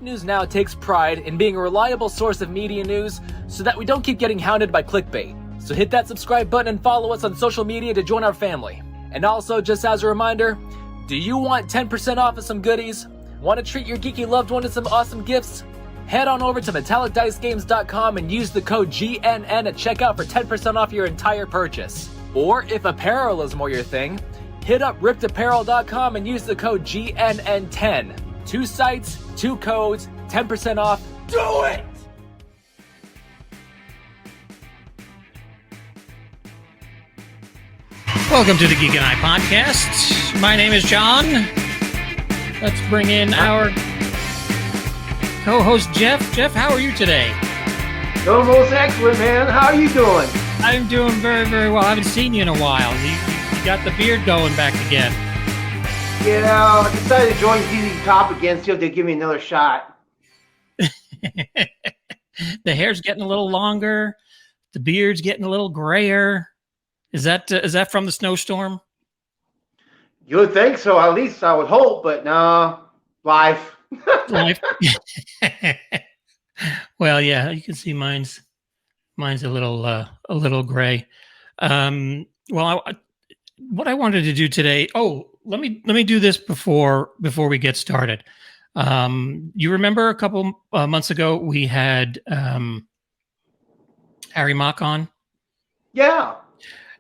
News Now takes pride in being a reliable source of media news so that we don't keep getting hounded by clickbait. So hit that subscribe button and follow us on social media to join our family. And also, just as a reminder, do you want 10% off of some goodies? Want to treat your geeky loved one to some awesome gifts? Head on over to metallicdicegames.com and use the code GNN at checkout for 10% off your entire purchase. Or if apparel is more your thing, hit up rippedapparel.com and use the code GNN10. 2 sites, 2 codes, 10% off. Do it! Welcome to the Geek and I podcast. My name is John. Let's bring in our co-host Jeff. Jeff, how are you today? Doing most excellent, man. How are you doing? I'm doing very, very well. I haven't seen you in a while. You got the beard going back again. You know, I decided to join ZZ Top again, see if they give me another shot. The hair's getting a little longer. The beard's getting a little grayer. Is that from the snowstorm? You would think so, at least I would hope, but no, life. Life. Well, yeah, you can see mine's a little gray. Well, what I wanted to do today. Oh, let me do this before we get started. You remember a couple months ago we had Harry Mock on? Yeah.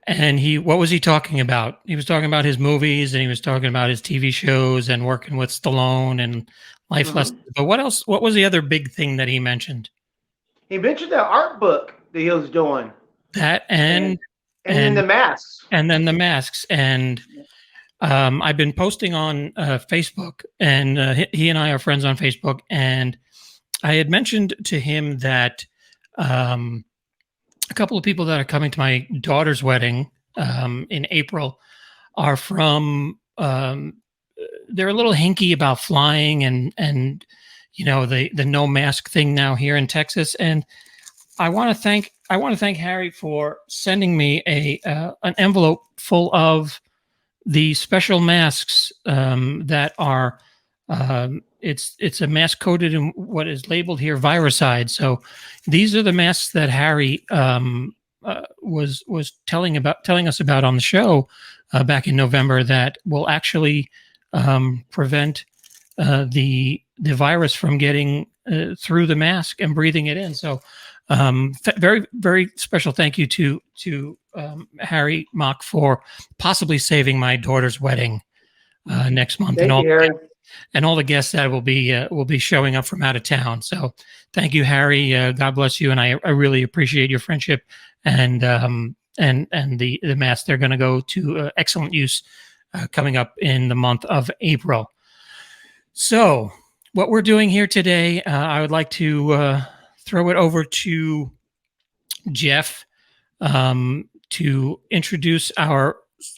And what was he talking about? He was talking about his movies and he was talking about his TV shows and working with Stallone and life lessons. But what else? What was the other big thing that he mentioned? He mentioned that art book that he was doing. That and then the masks. And then the masks. And I've been posting on Facebook, and he and I are friends on Facebook. And I had mentioned to him that a couple of people that are coming to my daughter's wedding in April are from, they're a little hinky about flying and you know, the no mask thing now here in Texas. And I want to thank Harry for sending me an envelope full of the special masks that are, it's a mask coated in what is labeled here viricide. So these are the masks that Harry was telling us about on the show back in November that will actually prevent the virus from getting through the mask and breathing it in. So very, very special thank you to Harry Mock for possibly saving my daughter's wedding next month. Thank you, Harry. And all the guests that will be showing up from out of town. So thank you, Harry. God bless you. And I really appreciate your friendship and the mask. They're going to go to excellent use coming up in the month of April. So what we're doing here today, I would like to throw it over to Jeff to introduce our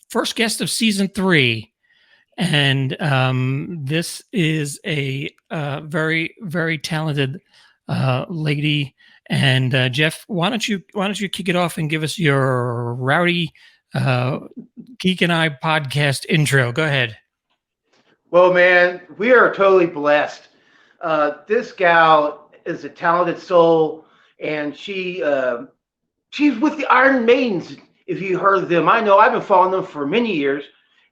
first guest of season 3. And this is a very, very talented lady. And Jeff, why don't you kick it off and give us your rowdy Geek and I podcast intro? Go ahead. Well, man, we are totally blessed. This gal is a talented soul, and she's with the Iron Maidens. If you heard of them, I know I've been following them for many years.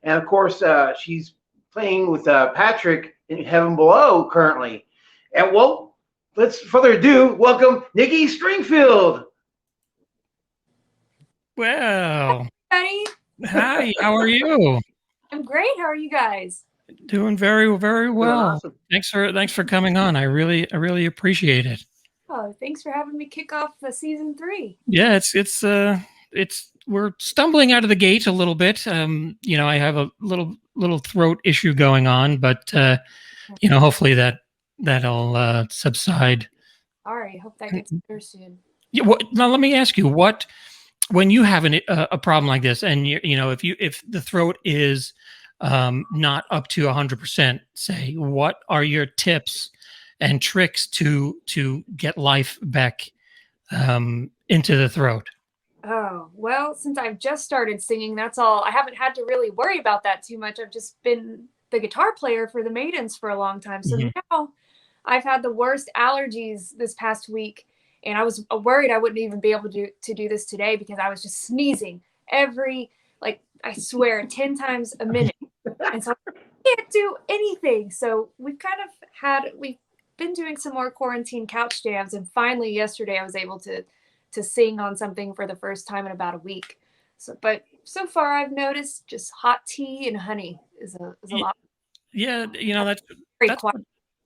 And of course, she's playing with Patrick in Heaven Below currently. And well, let's further ado, welcome Nikki Stringfield. Well, hi, hi, how are you? I'm great. How are you guys? Doing very, very well. Awesome. Thanks for coming on. I really appreciate it. Oh, thanks for having me kick off the season 3. Yeah, it's we're stumbling out of the gate a little bit. You know, I have a little throat issue going on, but you know, hopefully that'll subside. All right. Hope that gets better soon. Yeah. Now let me ask you, when you have a problem like this, and you know, if the throat is not up to 100%, say, what are your tips and tricks to get life back into the throat? Oh, well, since I've just started singing, that's all. I haven't had to really worry about that too much. I've just been the guitar player for the Maidens for a long time. So now I've had the worst allergies this past week, and I was worried I wouldn't even be able to do this today because I was just sneezing every, like, I swear, 10 times a minute. And so I can't do anything. So we've been doing some more quarantine couch jams, and finally yesterday I was able to sing on something for the first time in about a week. But so far I've noticed just hot tea and honey is a lot. Yeah, Very that's quiet.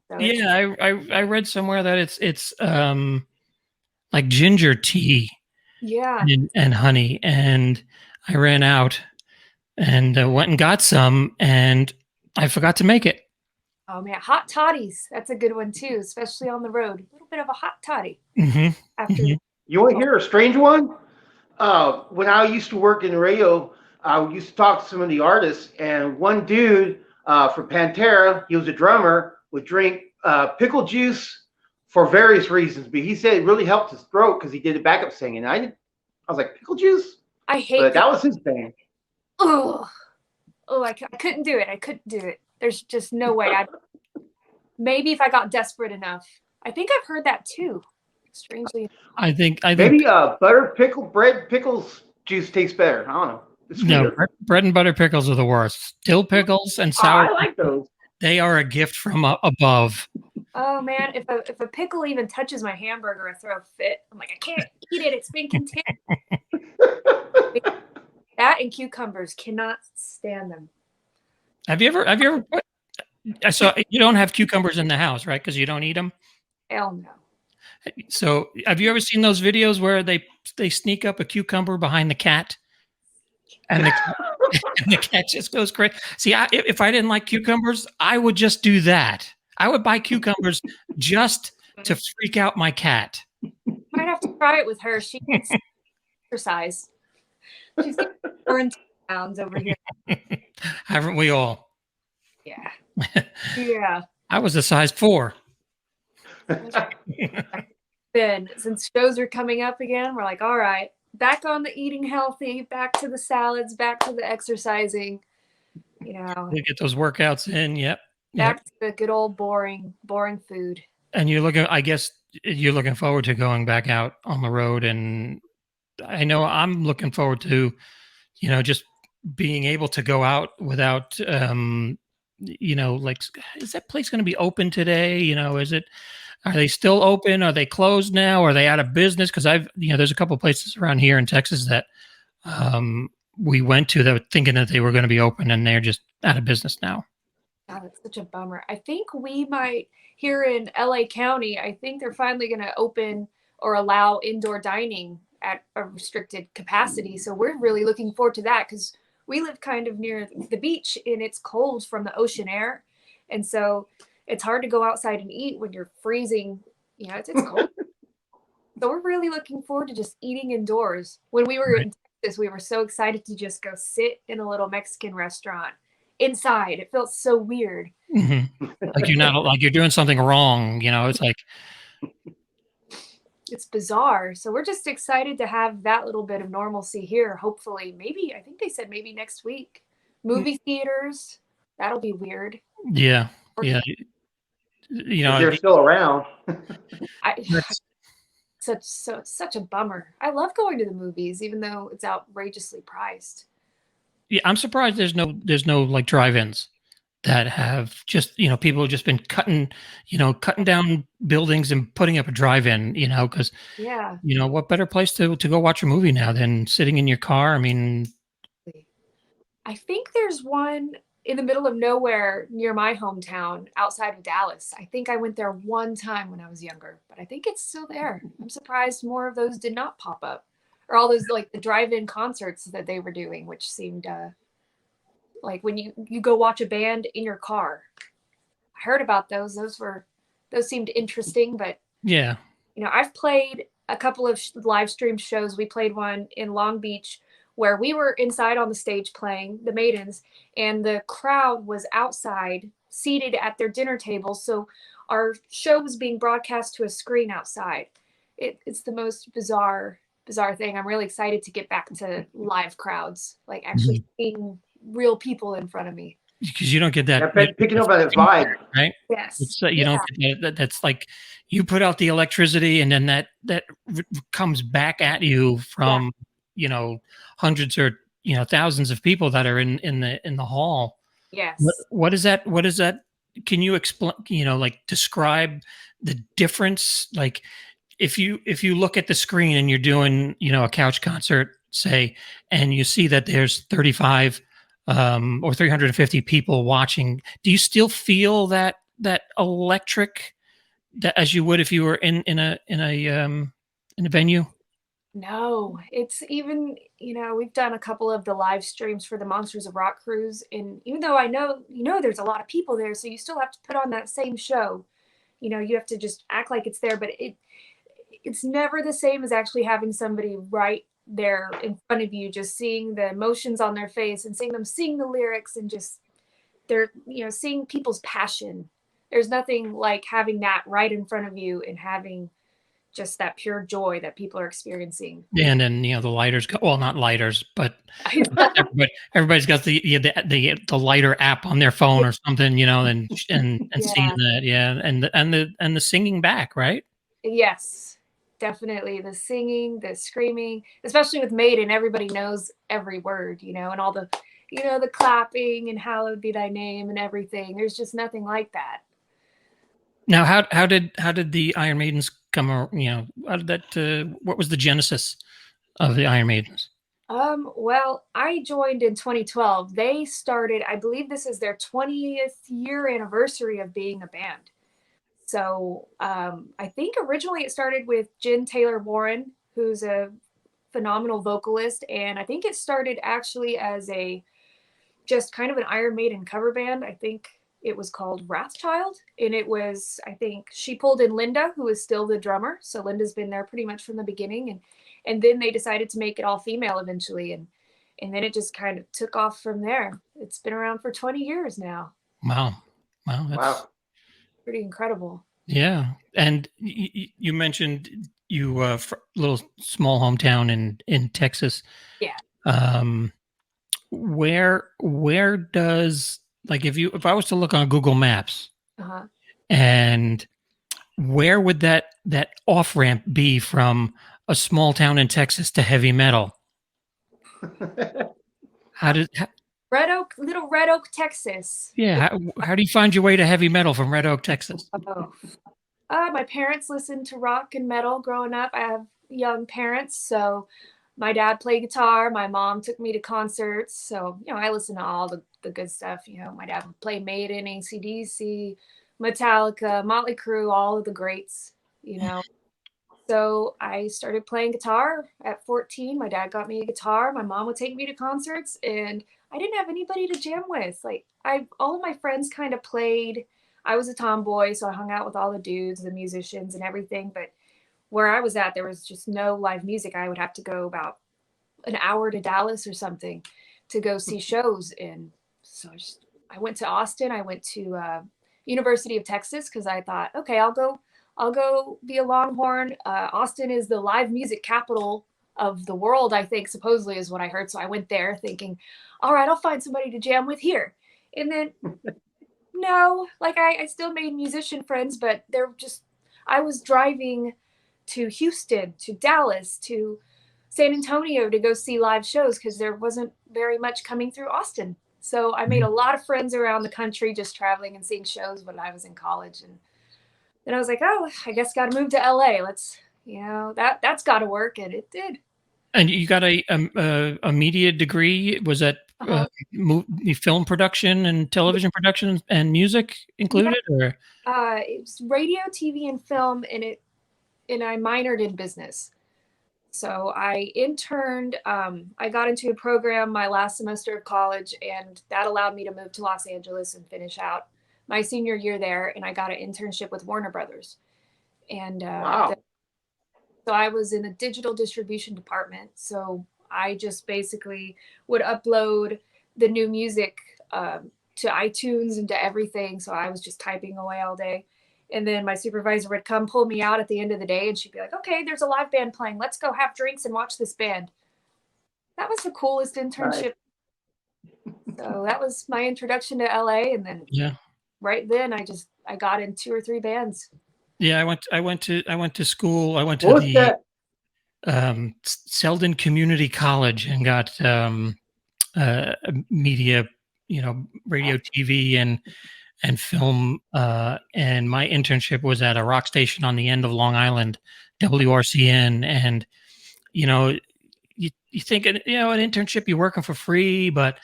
So yeah. I read somewhere that it's like ginger tea yeah. and honey, and I ran out and went and got some, and I forgot to make it. Oh man, hot toddies. That's a good one too, especially on the road. A little bit of a hot toddy Mm-hmm. after. Mm-hmm. You want to hear a strange one? When I used to work in radio, I used to talk to some of the artists, and one dude from Pantera, he was a drummer, would drink pickle juice for various reasons. But he said it really helped his throat because he did a backup singing. I was like, pickle juice? I hate But that was his thing. Oh, I couldn't do it. I couldn't do it. There's just no way. Maybe if I got desperate enough. I think I've heard that too. Strangely, I think Maybe butter bread pickles juice tastes better. I don't know. It's no, sweeter. bread and butter pickles are the worst. Dill pickles and Oh, sour, I like those. they are a gift from above. oh man, if a pickle even touches my hamburger, I throw a fit. I'm like, I can't eat it. It's been contaminated. That and cucumbers, cannot stand them. Have you ever so you don't have cucumbers in the house, right? Because you don't eat them. Hell no. So have you ever seen those videos where they sneak up a cucumber behind the cat, and the cat just goes crazy? See, if I didn't like cucumbers, I would just do that. I would buy cucumbers just to freak out my cat. Might have to try it with her. She needs exercise. She's 4 pounds over here. Haven't we all? Yeah. Yeah. I was a size 4. Then since shows are coming up again, we're like, all right, back on the eating healthy, back to the salads, back to the exercising, you know, You get those workouts in. Yep. back to the good old boring food. And I guess you're looking forward to going back out on the road. And I know I'm looking forward to, just being able to go out without, like, is that place going to be open today? Are they still open? Are they closed now? Are they out of business? Because there's a couple of places around here in Texas that we went to that were thinking that they were going to be open, and they're just out of business now. God, that's such a bummer. I think we might, here in LA County, I think they're finally going to open or allow indoor dining at a restricted capacity. So we're really looking forward to that because we live kind of near the beach and it's cold from the ocean air. And so it's hard to go outside and eat when you're freezing. It's cold. So we're really looking forward to just eating indoors. When we were in Texas, we were so excited to just go sit in a little Mexican restaurant inside. It felt so weird. Mm-hmm. Like you're doing something wrong. It's like, it's bizarre. So we're just excited to have that little bit of normalcy here. Hopefully, I think they said maybe next week. Movie theaters, that'll be weird. Yeah. Yeah. They're still around. Such a bummer. I love going to the movies, even though it's outrageously priced. Yeah, I'm surprised there's no like drive-ins that have just, people have just been cutting down buildings and putting up a drive-in, because what better place to go watch a movie now than sitting in your car? I mean, I think there's one in the middle of nowhere near my hometown outside of Dallas. I think I went there one time when I was younger, but I think it's still there. I'm surprised more of those did not pop up, or all those like the drive-in concerts that they were doing, which seemed like when you go watch a band in your car. I heard about those. Those seemed interesting, but yeah, I've played a couple of live stream shows. We played one in Long Beach where we were inside on the stage playing the Maidens, and the crowd was outside seated at their dinner table. So our show was being broadcast to a screen outside. It's the most bizarre thing. I'm really excited to get back to live crowds, like actually seeing real people in front of me. because you don't get that. Yeah, picking up on the vibe. Right? Yes. It's you don't get that. That's like you put out the electricity, and then that comes back at you from hundreds or thousands of people that are in the hall. Yes. What is that? What is that? Can you explain? Like describe the difference. Like if you look at the screen and you're doing a couch concert, say, and you see that there's 35 or 350 people watching, do you still feel that electric that as you would if you were in a venue? No, it's even, we've done a couple of the live streams for the Monsters of Rock cruise. And even though I know, there's a lot of people there, so you still have to put on that same show. You have to just act like it's there, but it's never the same as actually having somebody right there in front of you, just seeing the emotions on their face and seeing them sing the lyrics and just they're, seeing people's passion. There's nothing like having that right in front of you and having just that pure joy that people are experiencing. And then the lighters go, well, not lighters, but everybody's got the lighter app on their phone or something, and seeing that, and the singing back, right? Yes, definitely. The singing, the screaming, especially with Maiden, everybody knows every word, and all the the clapping and hallowed be thy name and everything. There's just nothing like that. Now, how did the Iron Maidens come? How did that? What was the genesis of the Iron Maidens? Well, I joined in 2012. They started, I believe this is their 20th year anniversary of being a band. So I think originally it started with Jen Taylor Warren, who's a phenomenal vocalist, and I think it started actually as just kind of an Iron Maiden cover band. I think it was called Wrathchild, and I think she pulled in Linda, who is still the drummer. So Linda's been there pretty much from the beginning, and then they decided to make it all female eventually, and then it just kind of took off from there. It's been around for 20 years now. Wow, that's pretty incredible. Yeah, and you mentioned you little small hometown in Texas. Yeah. Where does, like, if I was to look on Google Maps, Uh-huh. and where would that off ramp be from a small town in Texas to heavy metal? Little Red Oak, Texas. Yeah, how do you find your way to heavy metal from Red Oak, Texas? My parents listened to rock and metal growing up. I have young parents, so my dad played guitar. My mom took me to concerts, so I listened to all the good stuff. My dad would play Maiden, AC/DC, Metallica, Motley Crue, all of the greats. So I started playing guitar at 14. My dad got me a guitar. My mom would take me to concerts, and I didn't have anybody to jam with. Like all of my friends kind of played. I was a tomboy, so I hung out with all the dudes, the musicians and everything. But where I was at, there was just no live music. I would have to go about an hour to Dallas or something to go see shows. And so I went to Austin. I went to University of Texas because I thought, okay, I'll go be a Longhorn. Austin is the live music capital of the world, I think, supposedly is what I heard. So I went there thinking, all right, I'll find somebody to jam with here. And then no, like I still made musician friends, but I was driving to Houston, to Dallas, to San Antonio to go see live shows because there wasn't very much coming through Austin. So I made a lot of friends around the country just traveling and seeing shows when I was in college. And then I was like, oh, I guess got to move to LA. Let's, that's got to work. And it did. And you got a media degree. Was that film production and television production and music included? Yeah. Or it was radio, TV, and film, and I minored in business. So I interned. I got into a program my last semester of college, and that allowed me to move to Los Angeles and finish out my senior year there. And I got an internship with Warner Brothers. And wow. So I was in the digital distribution department. So I just basically would upload the new music to iTunes and to everything. So I was just typing away all day. And then my supervisor would come pull me out at the end of the day, and she'd be like, okay, there's a live band playing. Let's go have drinks and watch this band. That was the coolest internship So that was my introduction to LA, and then Yeah. right then I got in 2 or 3 bands. Yeah, I went to school. I went to What was the that? Selden Community College and got media, radio, TV, and film. And my internship was at a rock station on the end of Long Island, WRCN. And you think an internship, you're working for free, but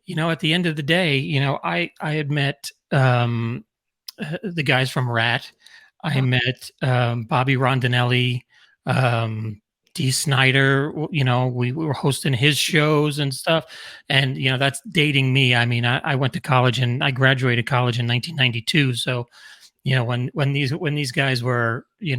at the end of the day, I had met the guys from Rat. I met Bobby Rondinelli, Dee Snider. We were hosting his shows and stuff. And that's dating me. I mean, I went to college and I graduated college in 1992. So when these guys were I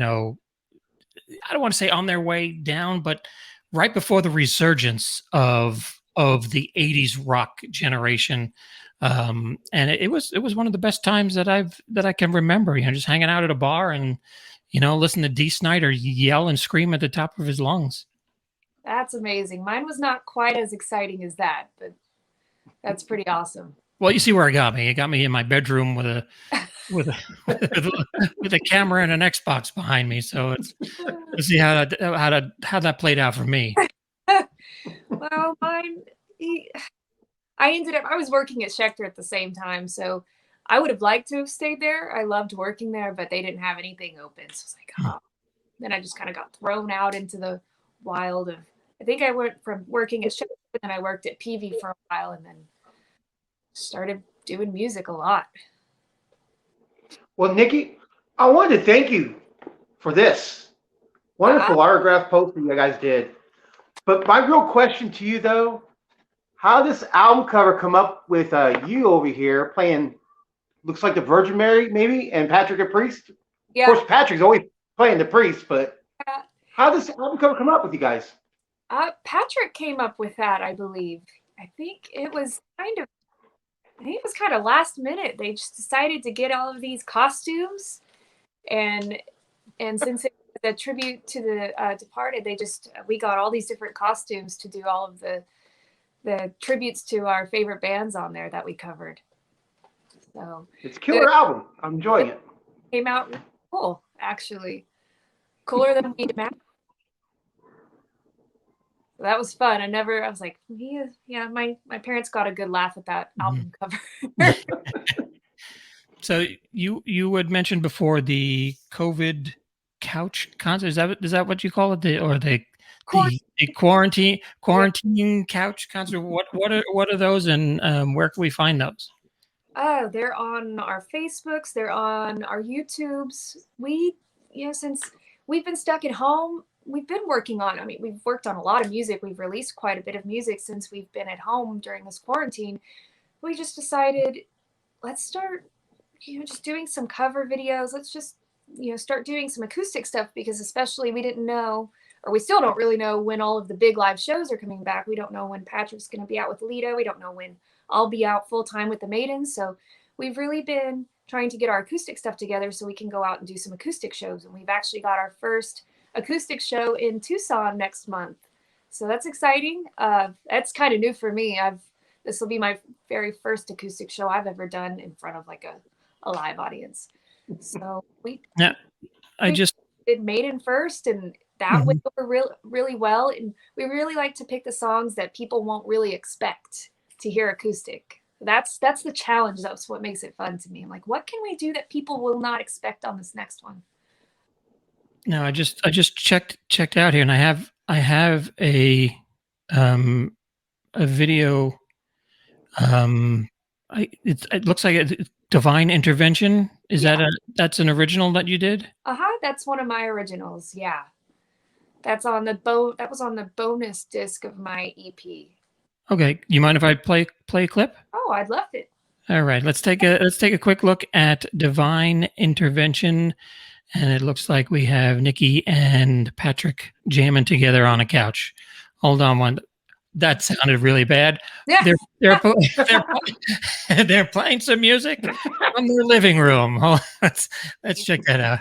don't want to say on their way down, but right before the resurgence of the 80s rock generation. And it was one of the best times that I can remember, just hanging out at a bar and, listen to Dee Snider yell and scream at the top of his lungs. That's amazing. Mine was not quite as exciting as that, but that's pretty awesome. Well, you see where it got me. It got me in my bedroom with a camera and an Xbox behind me. So let's see how that played out for me. Well, mine, I was working at Schecter at the same time, so I would have liked to have stayed there. I loved working there, but they didn't have anything open. So I was like, oh. Then I just kind of got thrown out into the wild of, I think I went from working at Schecter, and I worked at PV for a while, and then started doing music a lot. Well, Nikki, I wanted to thank you for this wonderful autograph poster you guys did. But my real question to you, though, how did this album cover come up with you over here playing, looks like the Virgin Mary, maybe, and Patrick a priest? Yeah. Of course, Patrick's always playing the priest, but how does this album cover come up with you guys? Patrick came up with that, I believe. I think it was kind of last minute. They just decided to get all of these costumes, and since it was a tribute to the departed, we got all these different costumes to do all of the tributes to our favorite bands on there that we covered. So it's a killer album. I'm enjoying it. Came out really cool, actually, cooler than we imagined. So that was fun. I was like, yeah, my parents got a good laugh at that album cover. So you had mentioned before the COVID couch concert. Is that what you call it? The quarantine couch concert. What are those, and where can we find those? Oh, they're on our Facebooks. They're on our YouTubes. Since we've been stuck at home, we've been working on. We've worked on a lot of music. We've released quite a bit of music since we've been at home during this quarantine. We just decided, let's start, just doing some cover videos. Let's just, start doing some acoustic stuff, because especially we didn't know, or we still don't really know, when all of the big live shows are coming back. We don't know when Patrick's going to be out with Lido. We don't know when I'll be out full time with the Maidens. So we've really been trying to get our acoustic stuff together so we can go out and do some acoustic shows. And we've actually got our first acoustic show in Tucson next month. So that's exciting. That's kind of new for me. This will be my very first acoustic show I've ever done in front of like a live audience. So we did Maiden first, and that went over really well. And we really like to pick the songs that people won't really expect to hear acoustic. That's the challenge. That's what makes it fun to me. I'm like, what can we do that people will not expect on this next one? No, I just checked out here, and I have a video. It looks like it's Divine Intervention. Is that's an original that you did? That's one of my originals. Yeah, that was on the bonus disc of my EP. Okay, you mind if I play a clip? Oh, I'd love it. All right, let's take a quick look at Divine Intervention, and it looks like we have Nikki and Patrick jamming together on a couch. Hold on one. That sounded really bad. Yeah. They're playing some music from their living room. Oh, let's check that out.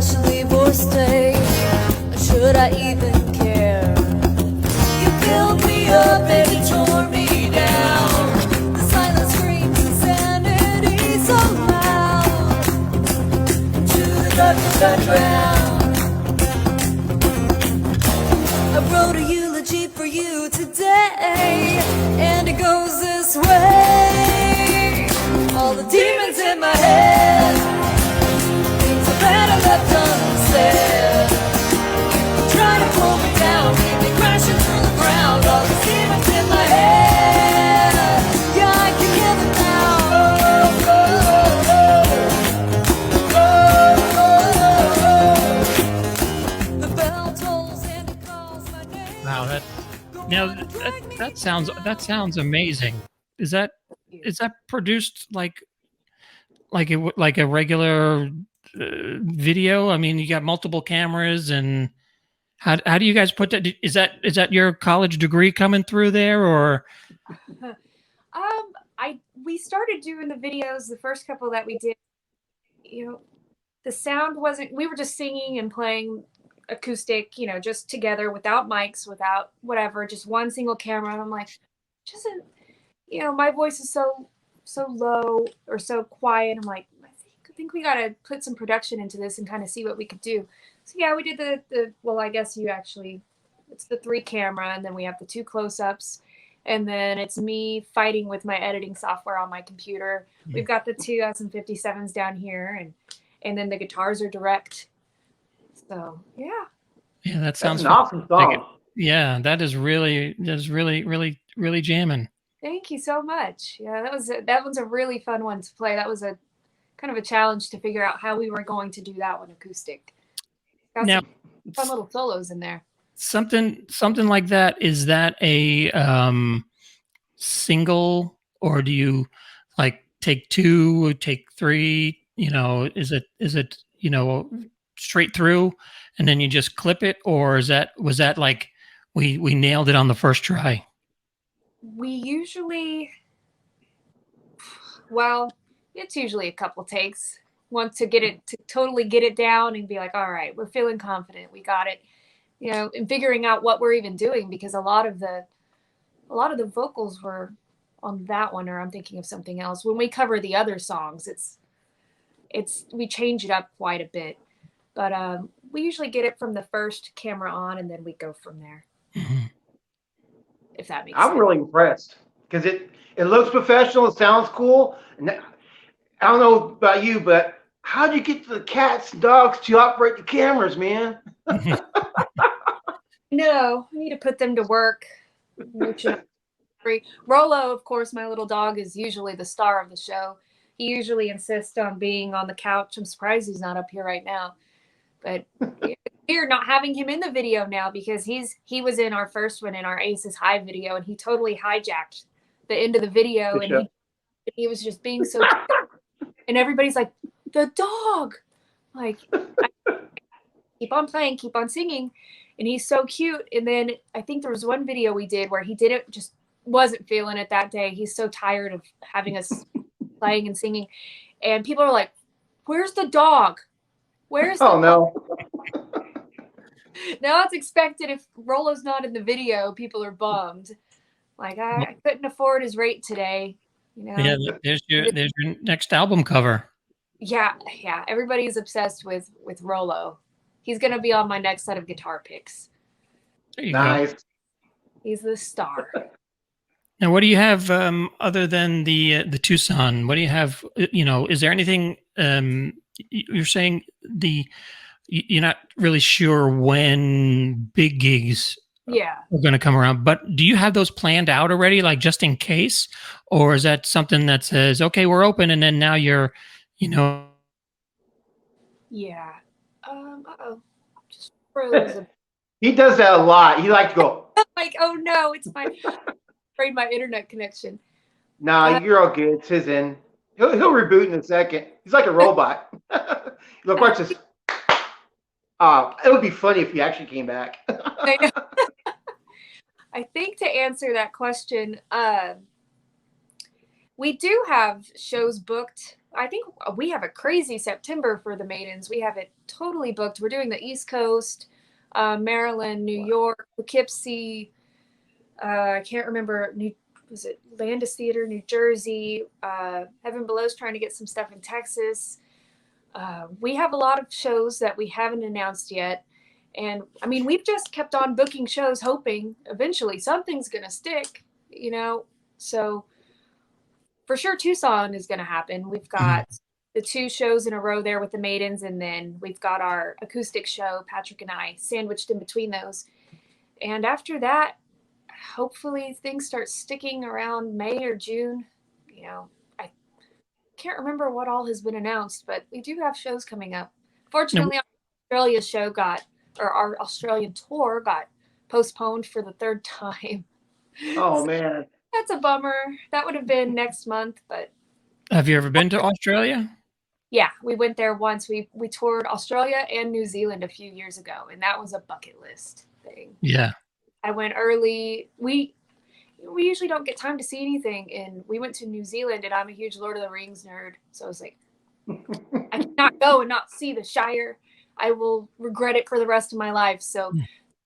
should leave or stay? Or should I even care? You filled me up and you tore me down. The silent screams insanity so loud. Into the darkness I drown. I wrote a eulogy for you today, and it goes this way. All the demons in my head, things are better left unsaid. Trying to pull me down, leave me crashing through the ground. All the demons in my head, yeah, I can hear them now. The bell tolls and it calls my name. Wow, that sounds amazing. Is that produced like a regular video? I mean, you got multiple cameras, and how do you guys put that? Is that your college degree coming through there, or? We started doing the videos, the first couple that we did, you know, the sound wasn't, we were just singing and playing acoustic, you know, just together without mics, without whatever, just one single camera. And I'm like, just, you know, my voice is so low or so quiet. I'm like, I think we got to put some production into this and kind of see what we could do. So yeah, we did well, I guess it's the 3 camera, and then we have the 2 close-ups. And then it's me fighting with my editing software on my computer. We've got the 2 SM57s down here, and then the guitars are direct. So yeah. Yeah, that sounds an awesome song. Yeah, that is really jamming. Thank you so much. Yeah, that one's a really fun one to play. That was a kind of a challenge to figure out how we were going to do that one acoustic. Got Now, some fun little solos in there. Something like that, is that a single, or do you like take 2, take 3, you know, is it you know, straight through and then you just clip it, or was that like we nailed it on the first try? We usually, well, it's usually a couple takes. Want to totally get it down and be like, all right, we're feeling confident, we got it. You know, and figuring out what we're even doing, because a lot of the vocals were on that one, or I'm thinking of something else. When we cover the other songs, we change it up quite a bit, but we usually get it from the first camera on, and then we go from there. Mm-hmm. If that makes sense. I'm really impressed because it looks professional, it sounds cool. And I don't know about you, but how'd you get the cats and dogs to operate the cameras, man? No, I need to put them to work. Rolo, of course, my little dog, is usually the star of the show. He usually insists on being on the couch. I'm surprised he's not up here right now. But we're not having him in the video now, because he was in our first one, in our Aces High video, and he totally hijacked the end of the video. Good And he was just being so and everybody's like, the dog. Like, keep on playing, keep on singing. And he's so cute. And then I think there was one video we did where he just wasn't feeling it that day. He's so tired of having us playing and singing. And people are like, where's the dog? Where's the dog? No. Now it's expected. If Rolo's not in the video, people are bummed. Like, I couldn't afford his rate today. You know? Yeah, there's your next album cover. Yeah. Everybody's obsessed with Rolo. He's going to be on my next set of guitar picks. There you Nice. go. He's the star. Now, what do you have other than the Tucson? What do you have? You know, is there anything? You're saying you're not really sure when big gigs are going to come around, but do you have those planned out already, like just in case, or is that something that says, okay, we're open, and then now you're, you know? Yeah. Just froze. He does that a lot. He likes to go, Like, oh no, it's afraid my internet connection. nah, you're all good. It's his end. He'll reboot in a second. He's like a robot. Look, watch this. It would be funny if he actually came back. I know. I think to answer that question, we do have shows booked I think we have a crazy September for the Maidens. We have it totally booked. We're doing the East Coast, Maryland, New York, Poughkeepsie. I can't remember. Was it Landis Theater, New Jersey? Heaven Below's trying to get some stuff in Texas. We have a lot of shows that we haven't announced yet. And I mean, we've just kept on booking shows, hoping eventually something's going to stick, you know? So for sure, Tucson is going to happen. We've got the 2 shows in a row there with the Maidens, and then we've got our acoustic show, Patrick and I, sandwiched in between those. And after that, hopefully things start sticking around May or June. You know, I can't remember what all has been announced, but we do have shows coming up. Fortunately, our Australia show our Australian tour got postponed for the 3rd time. Oh, man. That's a bummer. That would have been next month, but. Have you ever been to Australia? Yeah, we went there once. We toured Australia and New Zealand a few years ago, and that was a bucket list thing. Yeah. I went early. We usually don't get time to see anything, and we went to New Zealand, and I'm a huge Lord of the Rings nerd, so I was like, I cannot go and not see the Shire. I will regret it for the rest of my life. So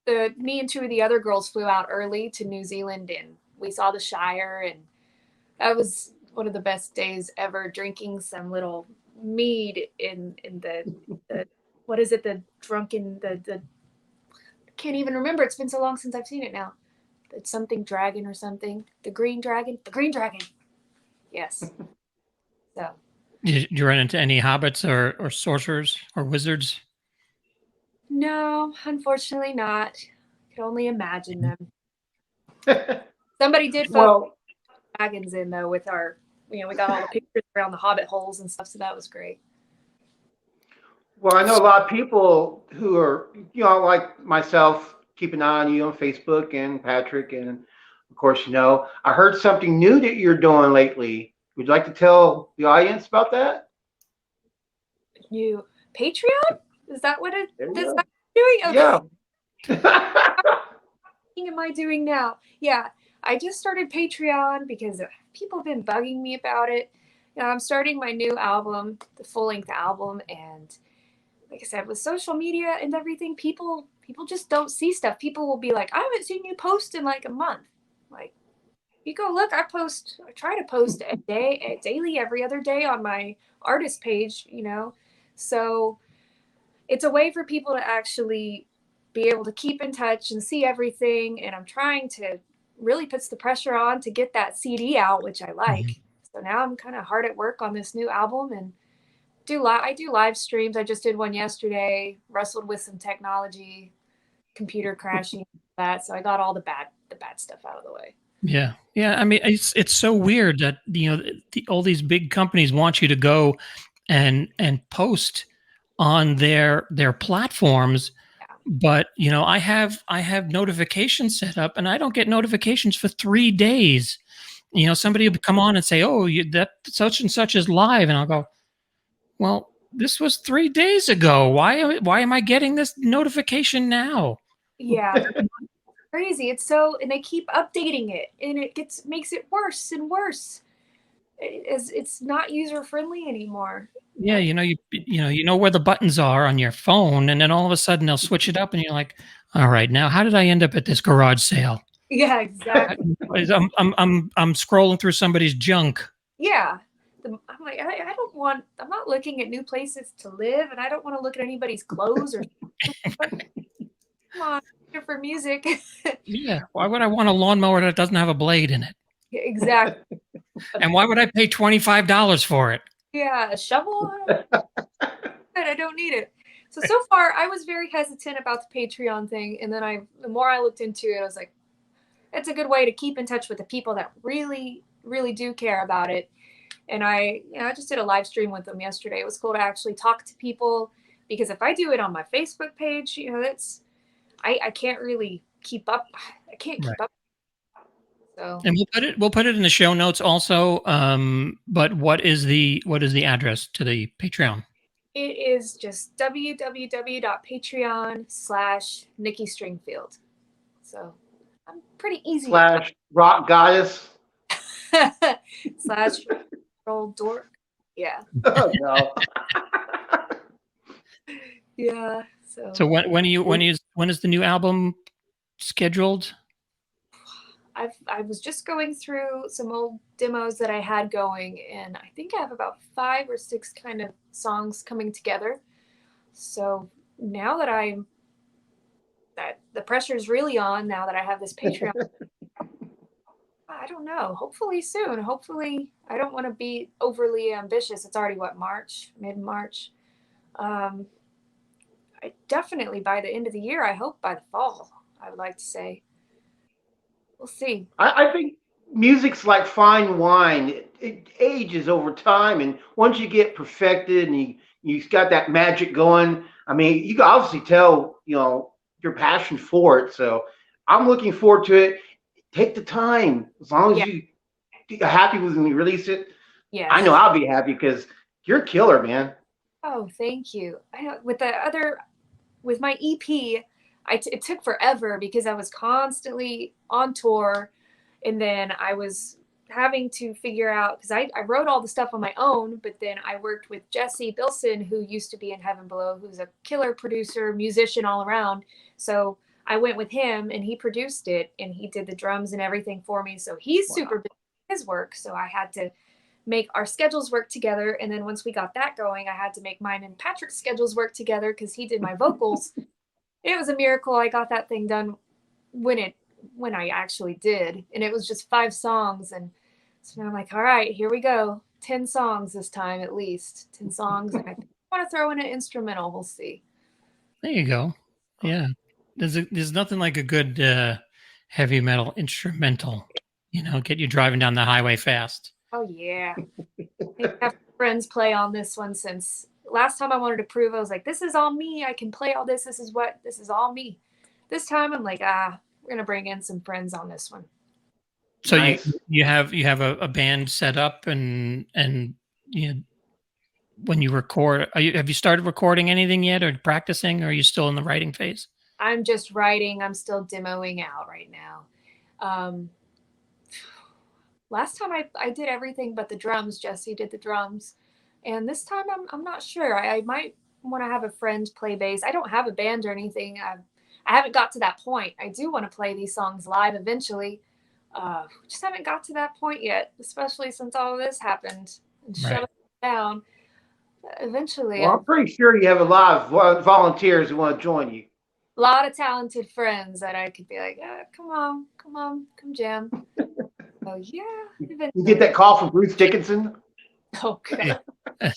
me and 2 of the other girls flew out early to New Zealand, and we saw the Shire, and that was one of the best days ever, drinking some little mead in the what is it, the drunken, the I can't even remember. It's been so long since I've seen it now. It's something dragon or something. The green dragon. Yes. So. Did you run into any hobbits or sorcerers or wizards? No, unfortunately not. I could only imagine them. Somebody did Well, dragons in though with our, we got all the pictures around the hobbit holes and stuff, so that was great. well, I know a lot of people who are, like myself, keep an eye on you on Facebook and Patrick, and of course, I heard something new that you're doing lately. Would you like to tell the audience about that? New Patreon? Is that what it There you is? go. That doing? Okay. Yeah. What am I doing now? Yeah, I just started Patreon because people have been bugging me about it. I'm starting my new album, the full-length album, and like I said, with social media and everything, people just don't see stuff. People will be like, I haven't seen you post in like a month. Like, you go look, I try to post daily, every other day on my artist page, So it's a way for people to actually be able to keep in touch and see everything. And I'm trying to really puts the pressure on to get that CD out, which I like. So now I'm kind of hard at work on this new album, and I do live streams. I just did one yesterday, wrestled with some technology, computer crashing, that. So I got all the bad stuff out of the way. Yeah. Yeah. I mean, it's so weird that, all these big companies want you to go and post on their platforms. But, I have notifications set up, and I don't get notifications for 3 days. Somebody will come on and say, oh, that such and such is live. And I'll go, well, this was 3 days ago. Why am I getting this notification now? Yeah. Crazy. And they keep updating it, and it makes it worse and worse. It's not user friendly anymore. Yeah, you know where the buttons are on your phone, and then all of a sudden they'll switch it up, and you're like, all right, now how did I end up at this garage sale? Yeah, exactly. I'm scrolling through somebody's junk. Yeah. I'm like, I'm not looking at new places to live, and I don't want to look at anybody's clothes or come on, for music. Yeah. Why would I want a lawnmower that doesn't have a blade in it? Exactly. And why would I pay $25 for it? Yeah, a shovel? I don't need it. So far, I was very hesitant about the Patreon thing, and then the more I looked into it, I was like, it's a good way to keep in touch with the people that really, really do care about it. And I just did a live stream with them yesterday. It was cool to actually talk to people, because if I do it on my Facebook page, I can't really keep up. I can't keep up. So. And we'll put it in the show notes also. But what is the address to the Patreon? It is just www.patreon.com/Nikki Stringfield. So I'm pretty easy. /rock goddess. /roll dork. Yeah. Oh, no. Yeah. So when is the new album scheduled? I was just going through some old demos that I had going, and I think I have about 5 or 6 kind of songs coming together. So now that the pressure's really on, now that I have this Patreon, I don't know. Hopefully soon. Hopefully, I don't want to be overly ambitious. It's already what, mid-March. I definitely by the end of the year. I hope by the fall. I would like to say. We'll see. I think music's like fine wine. It ages over time, and once you get perfected and you got that magic going, I mean, you can obviously tell, your passion for it. So I'm looking forward to it. Take the time. As long as you're happy when you release it, Yes. I know I'll be happy because you're a killer, man. Oh, thank you. I know with my EP, it took forever because I was constantly on tour, and then I was having to figure out, because I wrote all the stuff on my own, but then I worked with Jesse Bilson, who used to be in Heaven Below, who's a killer producer, musician all around. So I went with him and he produced it and he did the drums and everything for me. So he's super busy with his work. So I had to make our schedules work together. And then once we got that going, I had to make mine and Patrick's schedules work together because he did my vocals. It was a miracle I got that thing done when I actually did. And it was just 5 songs. And so now I'm like, all right, here we go. 10 songs this time, at least 10 songs. And I want to throw in an instrumental. We'll see. There you go. Yeah. There's nothing like a good heavy metal instrumental, get you driving down the highway fast. Oh, yeah. I have friends play on this one since last time I wanted to prove, I was like, this is all me. I can play all this. This is all me. This time I'm like, we're going to bring in some friends on this one. So Nice. you have a band set up and when you record, have you started recording anything yet or practicing, or are you still in the writing phase? I'm just writing. I'm still demoing out right now. Last time I did everything but the drums. Jesse did the drums. And this time I'm not sure. I might want to have a friend play bass. I don't have a band or anything. I haven't got to that point. I do want to play these songs live eventually. Just haven't got to that point yet, especially since all of this happened and shut us down. Eventually. Well, I'm pretty sure you have a lot of volunteers who want to join you. A lot of talented friends that I could be like, come jam. Oh, yeah. Eventually. You get that call from Bruce Dickinson? Oh, God. I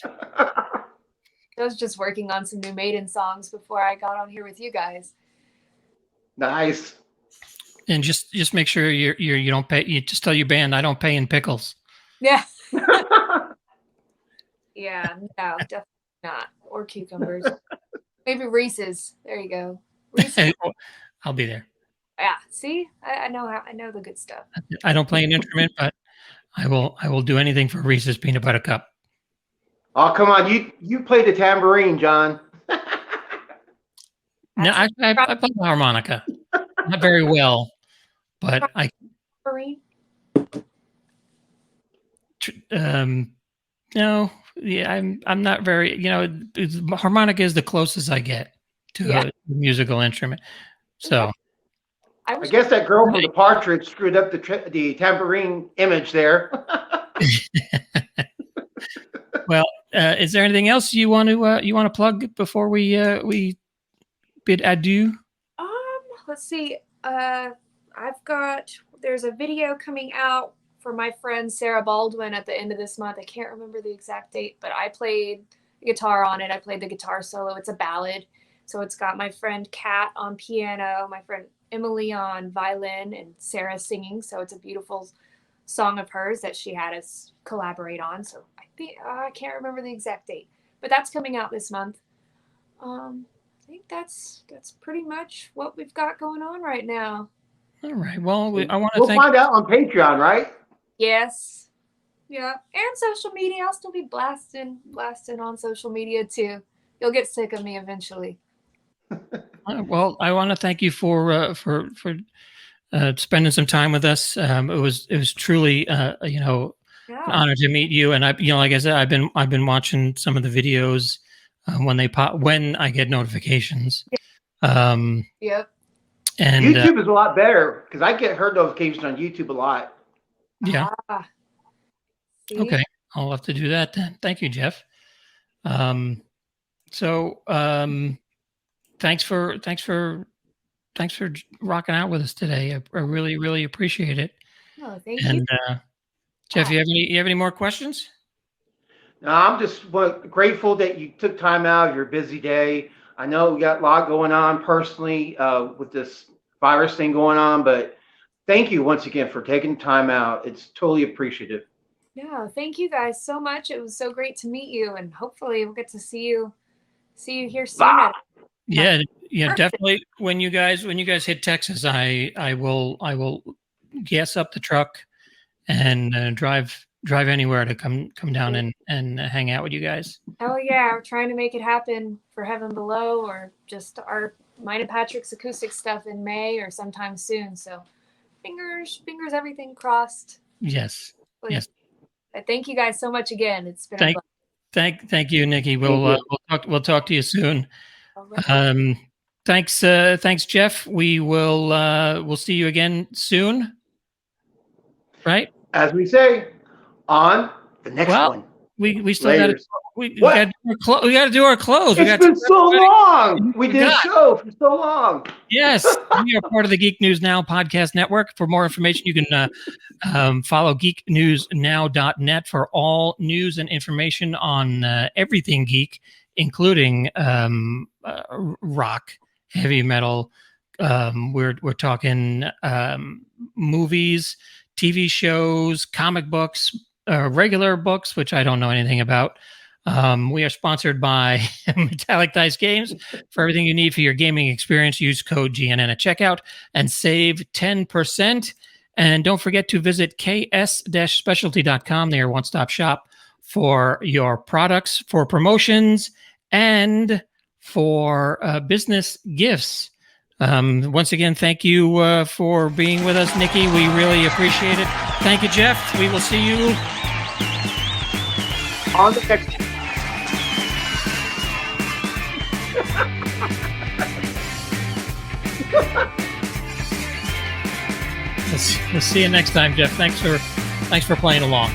was just working on some new Maiden songs before I got on here with you guys. Nice. And just make sure you don't pay. You just tell your band, I don't pay in pickles. Yeah. Yeah, no, definitely not. Or cucumbers. Maybe Reese's. There you go. Reese's. I'll be there. Yeah. See, I know the good stuff. I don't play an instrument, but I will do anything for Reese's peanut butter cup. Oh, come on. You play the tambourine, John. No, I play the harmonica. Not very well, but I. Tambourine? No, yeah, I'm not very. Harmonica is the closest I get to a musical instrument. So. I guess that girl from the Partridge screwed up the tambourine image there. Well, is there anything else you want to plug before we bid adieu? Let's see. There's a video coming out for my friend Sarah Baldwin at the end of this month. I can't remember the exact date, but I played the guitar on it. I played the guitar solo. It's a ballad. So it's got my friend Kat on piano, my friend Emily on violin, and Sarah singing. So it's a beautiful song of hers that she had us collaborate on. So I think I can't remember the exact date, but that's coming out this month. I think that's pretty much what we've got going on right now. All right. Well, I want to We'll find out on Patreon, right? Yes. Yeah. And social media. I'll still be blasting on social media too. You'll get sick of me eventually. Well, I want to thank you for spending some time with us. It was truly, an Yeah. honor to meet you. And like I said, I've been watching some of the videos when they pop when I get notifications. Yep. And YouTube is a lot better because I get her notifications on YouTube a lot. yeah, Ah, see? okay, I'll have to do that then. Thank you, Jeff. So thanks for rocking out with us today. I really really appreciate it. No, thank you. And Jeff, you have any more questions? No, I'm just grateful that you took time out of your busy day. I know we got a lot going on personally with this virus thing going on, but thank you once again for taking time out. It's totally appreciative. No, thank you guys so much. It was so great to meet you, and hopefully we'll get to see you here soon. Bye. Yeah, Perfect. definitely. When you guys hit Texas, I will gas up the truck and drive anywhere to come down and hang out with you guys. Oh yeah, we're trying to make it happen for Heaven Below or just our mine and Patrick's acoustic stuff in May or sometime soon. So fingers, everything crossed. Yes. But Yes. thank you guys so much again. It's been a blessing. Thank you, Nikki. We'll talk to you soon. All right. Thanks, Jeff. We'll see you again soon. Right? As we say, on the next one. We still got Laters. we got to do our close. It's been so long. We did a forgot. show for so long. Yes, we are part of the Geek News Now podcast network. For more information, you can follow geeknewsnow.net for all news and information on everything geek, including rock, heavy metal. We're talking movies, TV shows, comic books, regular books, which I don't know anything about. We are sponsored by Metallic Dice Games. For everything you need for your gaming experience, use code GNN at checkout and save 10%. And don't forget to visit ks-specialty.com. They are one-stop shop for your products, for promotions, and for business gifts. Once again, thank you for being with us, Nikki. We really appreciate it. Thank you, Jeff. We will see you On the next one. We'll see you next time, Jeff. Thanks for playing along.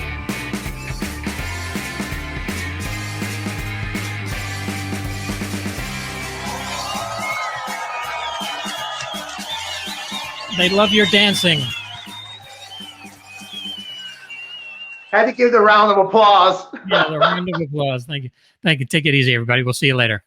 They love your dancing. Had to give the round of applause. Yeah, the round of applause. Thank you. Take it easy, everybody. We'll see you later.